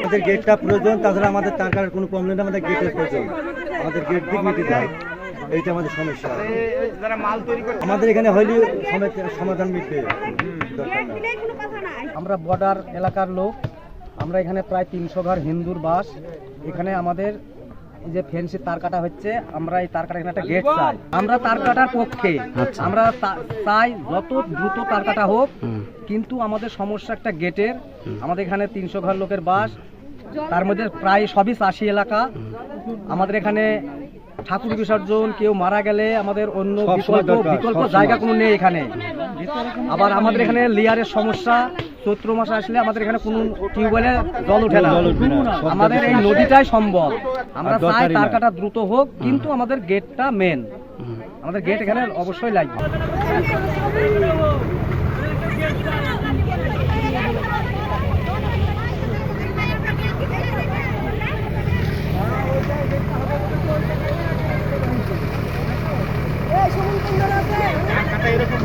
আমাদের গেটটা প্রয়োজন, তাছাড়া আমাদের তার কাটার কোনো প্রবলেম নেই, আমাদের গেটের প্রয়োজন, আমাদের গেট দিক মিটে যায়, এইটা আমাদের সমস্যা। আমাদের এখানে হইলে সমাধান মিটবে। আমরা বর্ডার এলাকার লোক, আমরা এখানে প্রায় 300 ঘর হিন্দুর বাস। এখানে আমাদের যে ফেন্সি তার কাটা হচ্ছে, আমরা এই তার কাটা এখানে একটা গেট চাই। আমরা তার কাটার পক্ষে, আমরা চাই যত দ্রুত তার কাটা হোক, কিন্তু আমাদের সমস্যা একটা গেটের। আমাদের এখানে 300 ঘর লোকের বাস, তার মধ্যে প্রায় সবই চাষি এলাকা। আমাদের এখানে ঠাকুর বিসর্জন, কেউ মারা গেলে আমাদের অন্য বিকল্প জায়গা কোনো নেই এখানে। আবার আমাদের এখানে লেয়ারের সমস্যা, চৈত্র মাসে আসলে আমাদের এখানে কোনো টিউবওয়েলে জল ওঠে না, আমাদের এই নদীটাই সম্বল। আমরা চাই তার কাটা দ্রুত হোক, কিন্তু আমাদের গেটটা মেন, আমাদের গেট এখানে অবশ্যই লাগবে। এরকম